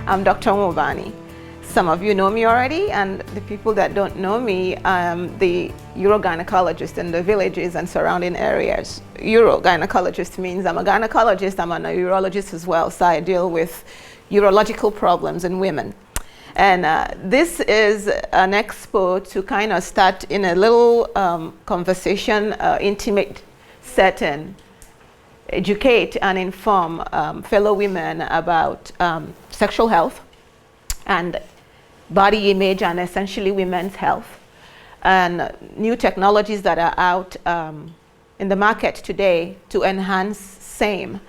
I'm Dr. Mubani. Some of you know me already, and the people that don't know me, I'm the urogynecologist in the villages and surrounding areas. Urogynecologist means I'm a gynecologist, I'm a urologist as well, so I deal with urological problems in women. And this is an expo to kind of start in a little conversation, intimate setting, educate and inform fellow women about sexual health and body image and essentially women's health, and new technologies that are out in the market today to enhance same.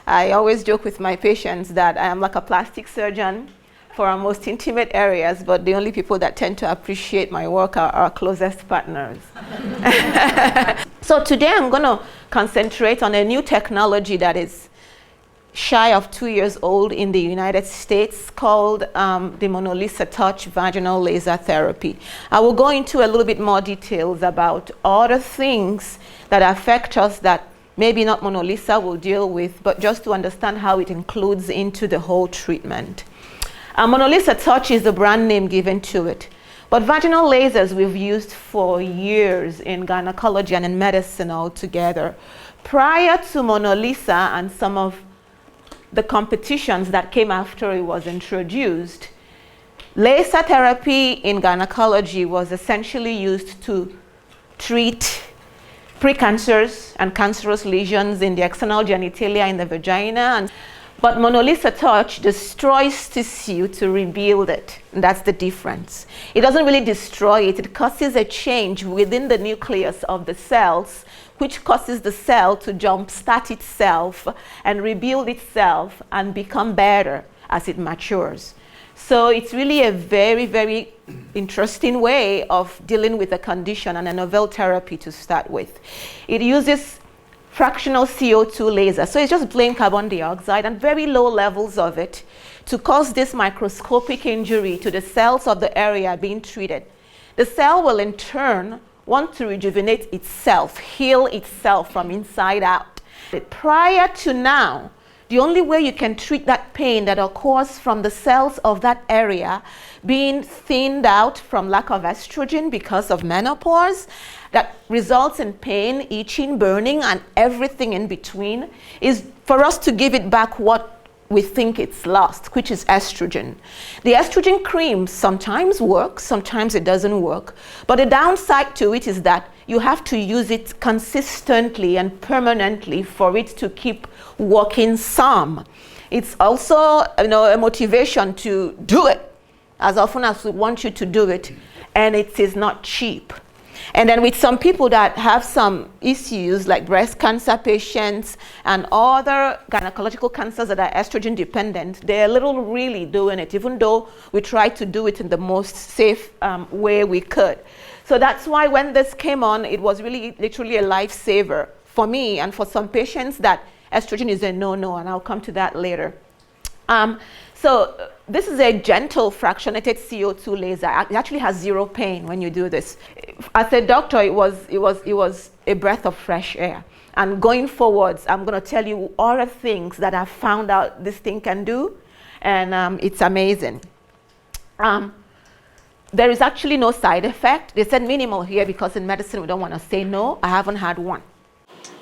I always joke with my patients that I am like a plastic surgeon for our most intimate areas, but the only people that tend to appreciate my work are our closest partners. So today I'm going to concentrate on a new technology that is shy of 2 years old in the United States called the Mona Lisa Touch vaginal laser therapy. I will go into a little bit more details about other things that affect us that maybe not Mona Lisa will deal with, but just to understand how it includes into the whole treatment. Mona Lisa Touch is the brand name given to it. But vaginal lasers we've used for years in gynecology and in medicine altogether. Prior to Mona Lisa and some of the competitions that came after it was introduced, laser therapy in gynecology was essentially used to treat precancers and cancerous lesions in the external genitalia in the vagina. But Mona Lisa Touch destroys tissue to rebuild it. And that's the difference. It doesn't really destroy it. It causes a change within the nucleus of the cells, which causes the cell to jumpstart itself and rebuild itself and become better as it matures. So it's really a very, very interesting way of dealing with a condition and a novel therapy to start with. It uses fractional CO2 laser. So it's just plain carbon dioxide and very low levels of it to cause this microscopic injury to the cells of the area being treated. The cell will in turn want to rejuvenate itself, heal itself from inside out. Prior to now, the only way you can treat that pain that occurs from the cells of that area being thinned out from lack of estrogen because of menopause, that results in pain, itching, burning, and everything in between, is for us to give it back what we think it's lost, which is estrogen. The estrogen cream sometimes works, sometimes it doesn't work. But the downside to it is that you have to use it consistently and permanently for it to keep working some. It's also, a motivation to do it as often as we want you to do it, and it is not cheap. And then with some people that have some issues like breast cancer patients and other gynecological cancers that are estrogen dependent, they're a little really doing it, even though we try to do it in the most safe way we could. So that's why when this came on, it was really literally a lifesaver for me and for some patients that estrogen is a no-no, and I'll come to that later. So this is a gentle fractionated CO2 laser. It actually has zero pain when you do this. As a doctor, it was a breath of fresh air. And going forwards, I'm going to tell you other things that I've found out this thing can do, and it's amazing. There is actually no side effect. They said minimal here because in medicine we don't want to say no. I haven't had one.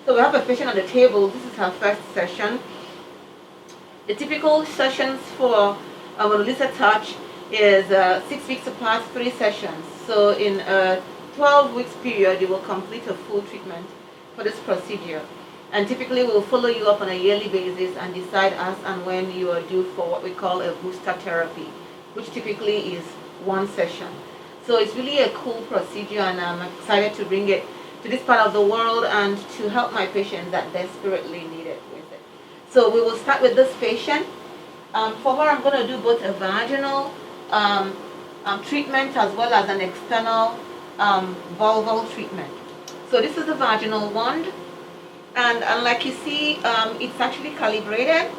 So we have a patient on the table. This is her first session. The typical sessions for Mona Lisa Touch is 6 weeks apart, 3 sessions. So in a 12 weeks period, you will complete a full treatment for this procedure. And typically we'll follow you up on a yearly basis and decide as and when you are due for what we call a booster therapy, which typically is 1 session. So it's really a cool procedure, and I'm excited to bring it to this part of the world and to help my patients that desperately need it with it. So we will start with this patient. For her, I'm going to do both a vaginal treatment as well as an external vulval treatment. So this is the vaginal wand, and like you see, it's actually calibrated,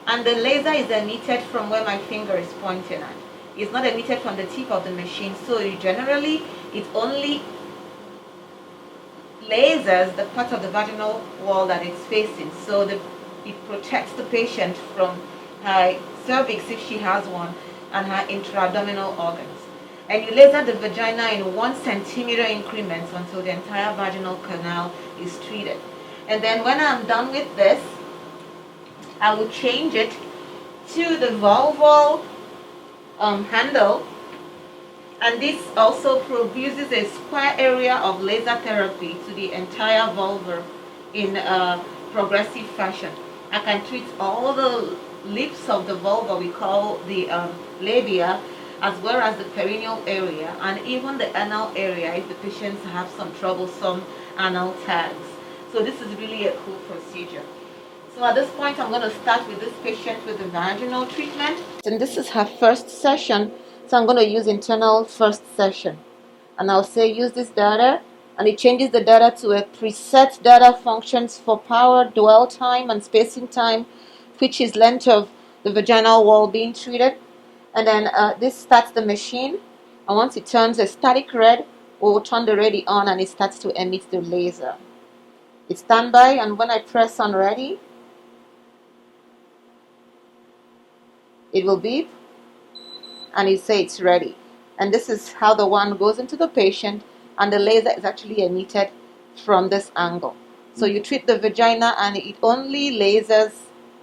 and the laser is emitted from where my finger is pointing at. It's not emitted from the tip of the machine, so generally it only lasers the part of the vaginal wall that it's facing, so it protects the patient from cervix if she has one, and her intra-abdominal organs. And you laser the vagina in 1 centimeter increments until the entire vaginal canal is treated. And then when I'm done with this, I will change it to the vulval handle, and this also produces a square area of laser therapy to the entire vulva in a progressive fashion. I can treat all the lips of the vulva, we call the labia, as well as the perineal area, and even the anal area if the patients have some troublesome anal tags. So this is really a cool procedure. So at this point, I'm going to start with this patient with the vaginal treatment. And this is her first session, so I'm going to use internal first session. And I'll say use this data, and it changes the data to a preset data functions for power, dwell time, and spacing time, which is length of the vaginal wall being treated. And then this starts the machine, and once it turns a static red, we'll turn the ready on, and it starts to emit the laser. It's standby, and when I press on ready, it will beep and it say it's ready. And this is how the one goes into the patient, and the laser is actually emitted from this angle. So you treat the vagina, and it only lasers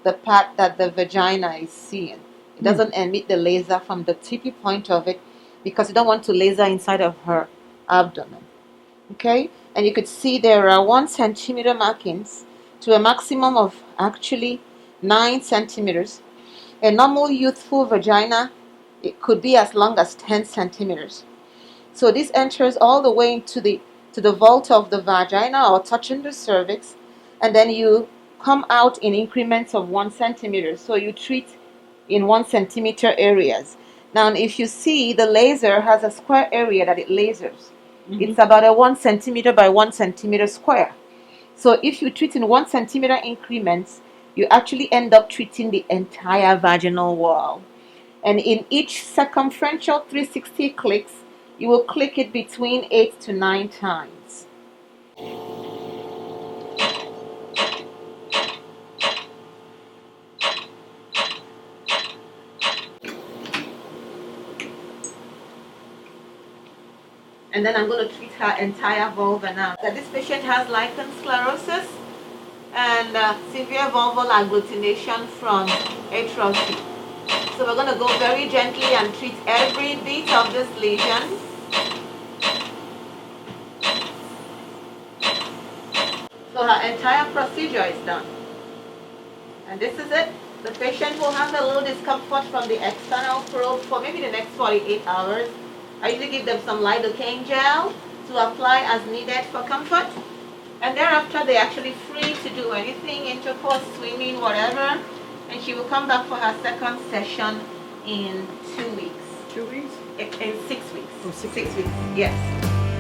the part that the vagina is seeing. It doesn't emit the laser from the tippy point of it, because you don't want to laser inside of her abdomen. Okay? And you could see there are 1 centimeter markings to a maximum of actually 9 centimeters. A normal youthful vagina, it could be as long as 10 centimeters. So this enters all the way into the vault of the vagina, or touching the cervix, and then you come out in increments of 1 centimeter. So you treat in 1 centimeter areas. Now, if you see, the laser has a square area that it lasers. It's about a 1 centimeter by 1 centimeter square. So if you treat in 1 centimeter increments, you actually end up treating the entire vaginal wall. And in each circumferential 360 clicks, you will click it between 8 to 9 times. And then I'm going to treat her entire vulva now. This patient has lichen sclerosis and severe vulval agglutination from atrophy. So we're going to go very gently and treat every bit of this lesion. So her entire procedure is done. And this is it. The patient will have a little discomfort from the external probe for maybe the next 48 hours. I usually give them some lidocaine gel to apply as needed for comfort. And thereafter, they're actually free to do anything, intercourse, swimming, whatever. And she will come back for her second session in 2 weeks. 2 weeks? In 6 weeks. Oh, 6 weeks, yes.